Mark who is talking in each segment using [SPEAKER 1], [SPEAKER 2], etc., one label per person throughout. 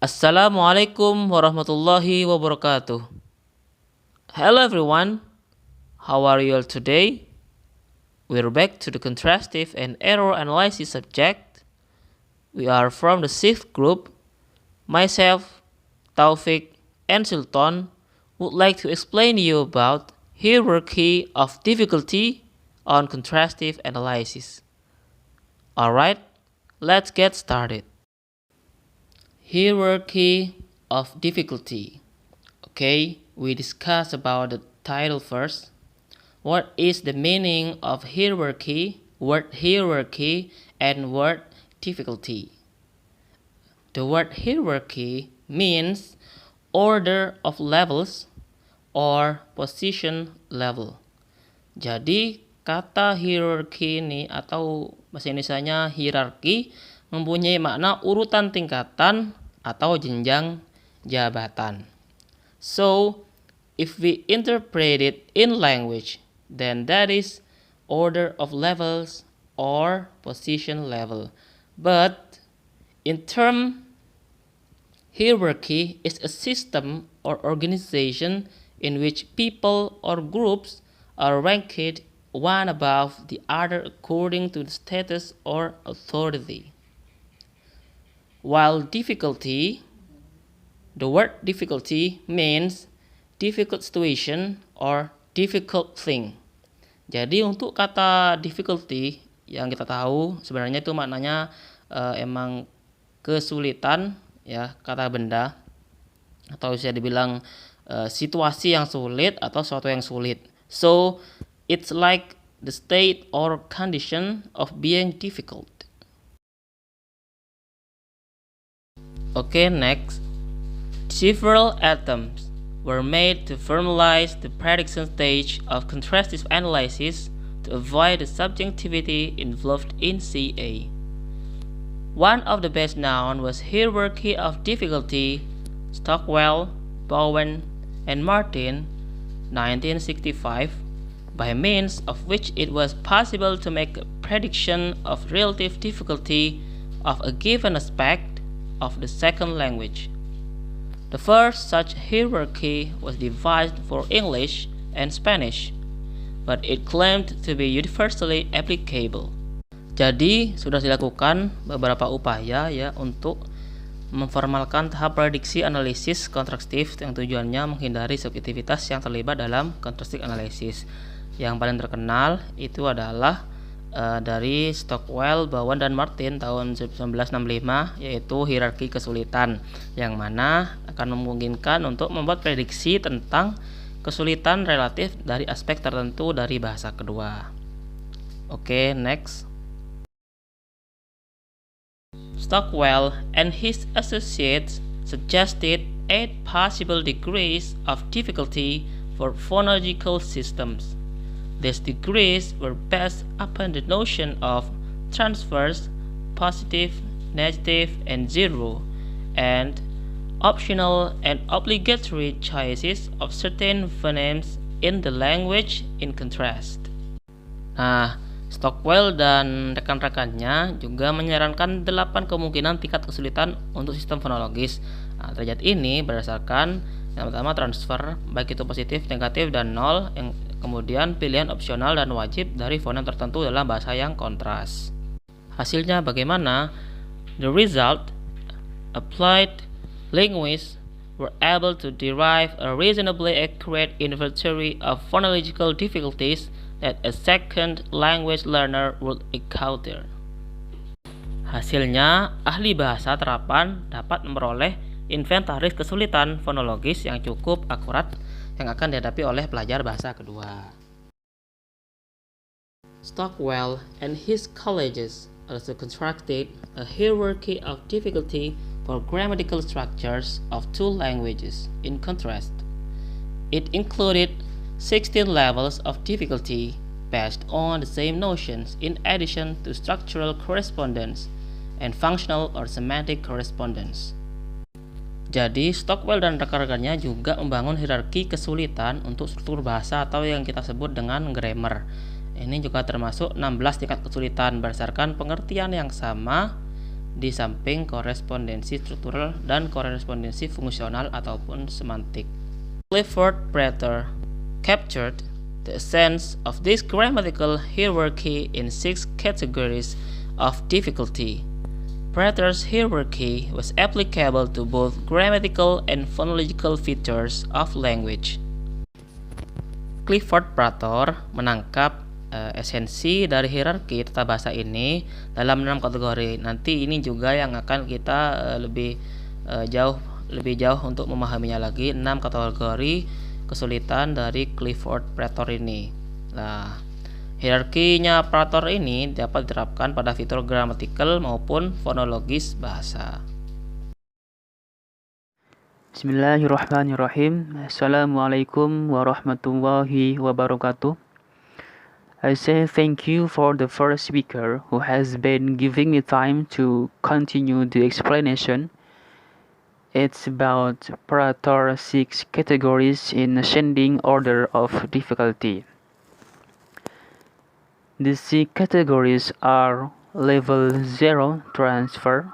[SPEAKER 1] Assalamualaikum warahmatullahi wabarakatuh. Hello everyone, how are you all today? We're back to the Contrastive and Error Analysis subject. We are from the 6th group. Myself, Taufik, and Sultan would like to explain you about hierarchy of difficulty on contrastive analysis. Alright, let's get started. Hierarchy of difficulty. Okay, we discuss about the title first. What is the meaning of hierarchy, word hierarchy, and word difficulty? The word hierarchy means order of levels or position level. Jadi kata hierarchy ini atau bahasa Indonesianya hierarki mempunyai makna urutan tingkatan atau jenjang jabatan. So, if we interpret it in language, then that is order of levels or position level. But in term, hierarchy is a system or organization in which people or groups are ranked one above the other according to the status or authority. While difficulty, the word difficulty means difficult situation or difficult thing. Jadi untuk kata difficulty yang kita tahu sebenarnya itu maknanya emang kesulitan ya, kata benda atau bisa dibilang situasi yang sulit atau sesuatu yang sulit. So it's like the state or condition of being difficult. Okay, next. Several attempts were made to formalize the prediction stage of contrastive analysis to avoid the subjectivity involved in CA. One of the best known was hierarchy of difficulty, Stockwell, Bowen, and Martin, 1965, by means of which it was possible to make a prediction of relative difficulty of a given aspect of the second language. The first such hierarchy was devised for English and Spanish, but it claimed to be universally applicable. Jadi, sudah dilakukan beberapa upaya ya untuk memformalkan tahap prediksi analisis kontrastif yang tujuannya menghindari subjektivitas yang terlibat dalam contrastive analysis. Yang paling terkenal itu adalah dari Stockwell, Bowen, dan Martin tahun 1965, yaitu hierarki kesulitan, yang mana akan memungkinkan untuk membuat prediksi tentang kesulitan relatif dari aspek tertentu dari bahasa kedua. Oke, next. Stockwell and his associates suggested 8 possible degrees of difficulty for phonological systems. These degrees were based upon the notion of transverse, positive, negative, and zero, and optional and obligatory choices of certain phonemes in the language in contrast. Nah, Stockwell dan rekan-rekannya juga menyarankan 8 kemungkinan tingkat kesulitan untuk sistem fonologis. Nah, derajat ini berdasarkan yang pertama transfer, baik itu positif, negatif, dan nol, yang kemudian pilihan opsional dan wajib dari fonem tertentu dalam bahasa yang kontras. Hasilnya bagaimana? The result, applied linguists were able to derive a reasonably accurate inventory of phonological difficulties that a second language learner would encounter. Hasilnya, ahli bahasa terapan dapat memperoleh inventaris kesulitan fonologis yang cukup akurat yang akan dihadapi oleh pelajar bahasa kedua. Stockwell and his colleagues also constructed a hierarchy of difficulty for grammatical structures of 2 languages in contrast. It included 16 levels of difficulty based on the same notions in addition to structural correspondence and functional or semantic correspondence. Jadi, Stockwell dan rekan-rekannya juga membangun hierarki kesulitan untuk struktur bahasa atau yang kita sebut dengan grammar. Ini juga termasuk 16 tingkat kesulitan berdasarkan pengertian yang sama di samping korespondensi struktural dan korespondensi fungsional ataupun semantik. Clifford Prater captured the essence of this grammatical hierarchy in 6 categories of difficulty. Prater's hierarchy was applicable to both grammatical and phonological features of language. Clifford Prater menangkap esensi dari hierarki tata bahasa ini dalam 6 kategori. Nanti ini juga yang akan kita lebih jauh untuk memahaminya lagi. 6 kategori kesulitan dari Clifford Prater ini. Nah, hierarkinya Prater ini dapat diterapkan pada fitur gramatikal maupun fonologis bahasa.
[SPEAKER 2] Bismillahirrahmanirrahim. Assalamualaikum warahmatullahi wabarakatuh. I say thank you for the first speaker who has been giving me time to continue the explanation. It's about Prater 6 categories in ascending order of difficulty. The 6 categories are Level 0 Transfer,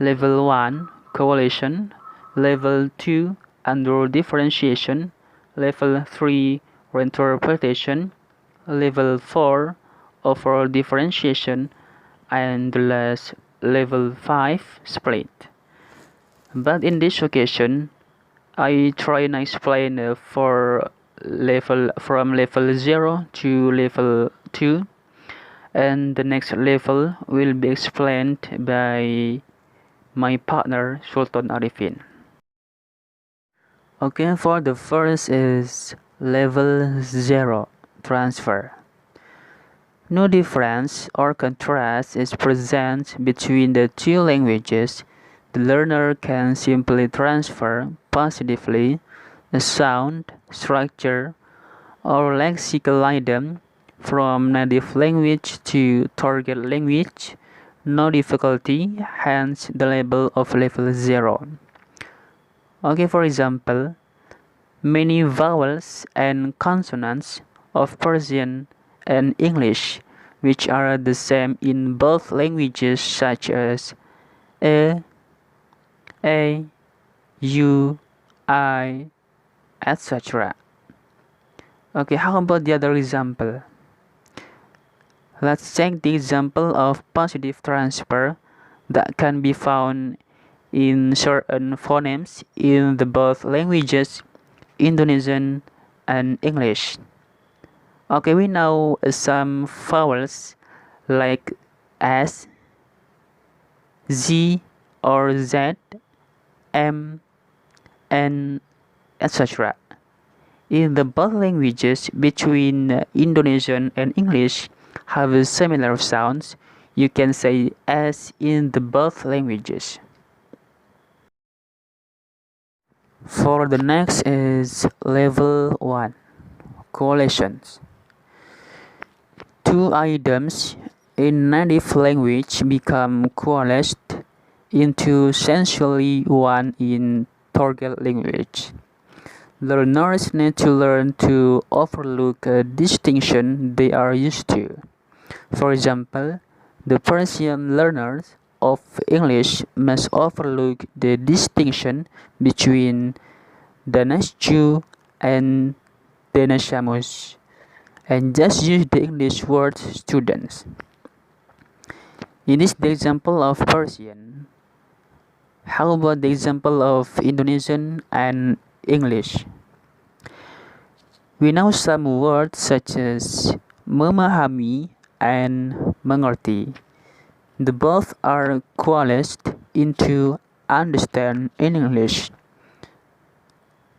[SPEAKER 2] Level 1 Coalition, Level 2 Under Differentiation, Level 3 Reinterpretation, Level 4 Over Differentiation, and the last Level 5 Split. But in this occasion, I try and explain from level 0 to level 2, and the next level will be explained by my partner Sultan Arifin. Okay, for the first is level 0 transfer. No difference or contrast is present between the two languages. The learner can simply transfer positively a sound, structure, or lexical item from native language to target language. No difficulty, hence the label of level 0. Okay, for example, many vowels and consonants of Persian and English, which are the same in both languages, such as a, u, I, etc. Okay, how about the other example? Let's take the example of positive transfer that can be found in certain phonemes in the both languages, Indonesian and English. Okay, we know some vowels like S, Z or Z, M, N, etc. In the both languages between Indonesian and English have similar sounds. You can say S in the both languages. For the next is level 1, coalitions. Two items in native language become coalesced into essentially one in target language. Learners need to learn to overlook a distinction they are used to. For example, the Persian learners of English must overlook the distinction between Danasju and Danashamus and just use the English word students. It is the example of Persian. How about the example of Indonesian and English? We know some words such as memahami and mengerti. The both are coalesced into understand in English.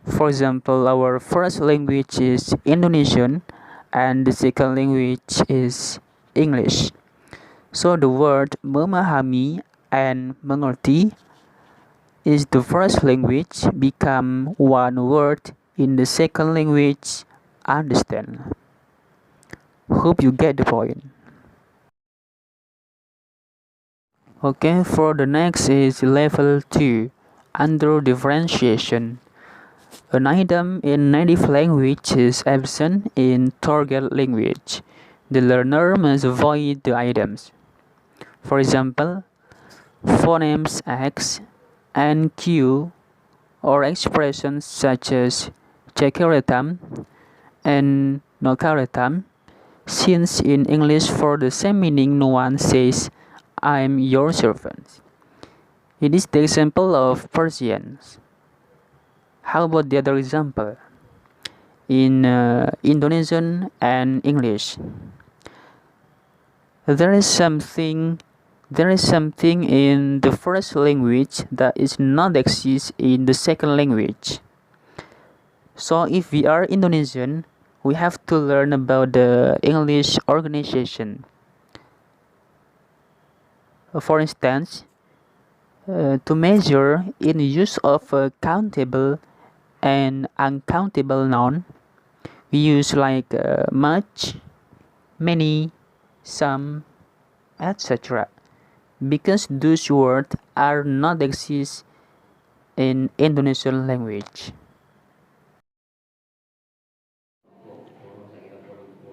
[SPEAKER 2] For example, our first language is Indonesian and the second language is English. So the word memahami and mengerti is the first language become one word in the second language, understand. Hope you get the point. Okay, for the next is level 2, under differentiation. An item in native language is absent in target language. The learner must avoid the items. For example, Phonemes X and Q or expressions such as Chakeratam and Nokaratam, since in English for the same meaning no one says I'm your servant. It is the example of Persians. How about the other example? In Indonesian and English, there is something in the first language that is not exist in the second language. So if we are Indonesian, we have to learn about the English organization. For instance, to measure in use of a countable and uncountable noun, we use like much, many, some, etc. Because those words are not exist in Indonesian language.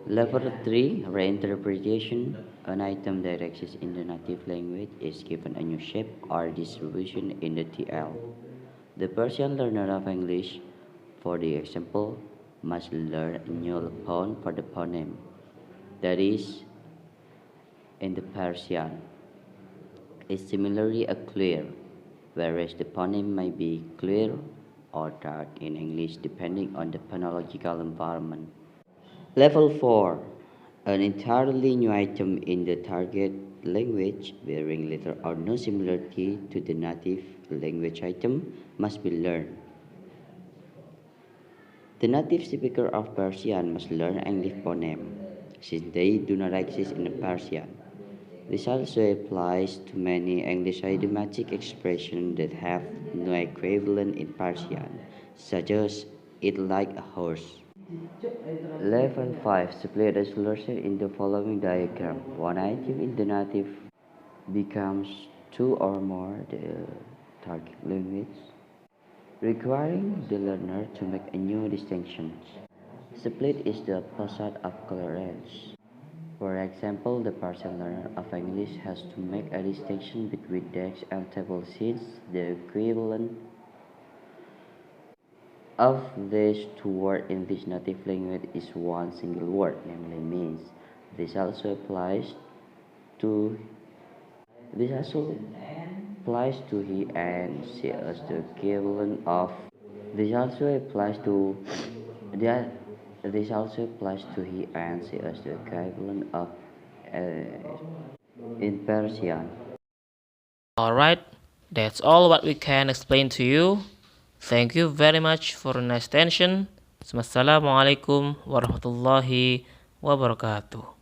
[SPEAKER 3] Level 3 Reinterpretation. An item that exists in the native language is given a new shape or distribution in the TL. The Persian learner of English, for the example, must learn a new phone for the phoneme, that is, in the Persian, is similarly a clear, whereas the phoneme may be clear or dark in English depending on the phonological environment. Level 4. An entirely new item in the target language bearing little or no similarity to the native language item must be learned. The native speaker of Persian must learn English phoneme, since they do not exist in Persian. This also applies to many English idiomatic expressions that have no equivalent in Persian, such as eat like a horse. Level 5. Split the solution in the following diagram. One item in the native becomes two or more the target language, requiring the learner to make a new distinction. Split is the opposite of coherence. For example, the Persian learner of English has to make a distinction between desk and table since the equivalent of these two words in this native language is one single word, namely means. This also applies to this also applies to he and she as the equivalent of this also applies to that this also applies to he and she as the equivalent of in Persian.
[SPEAKER 1] Alright, that's all what we can explain to you. Thank you very much for your nice attention. Wassalamualaikum warahmatullahi wabarakatuh.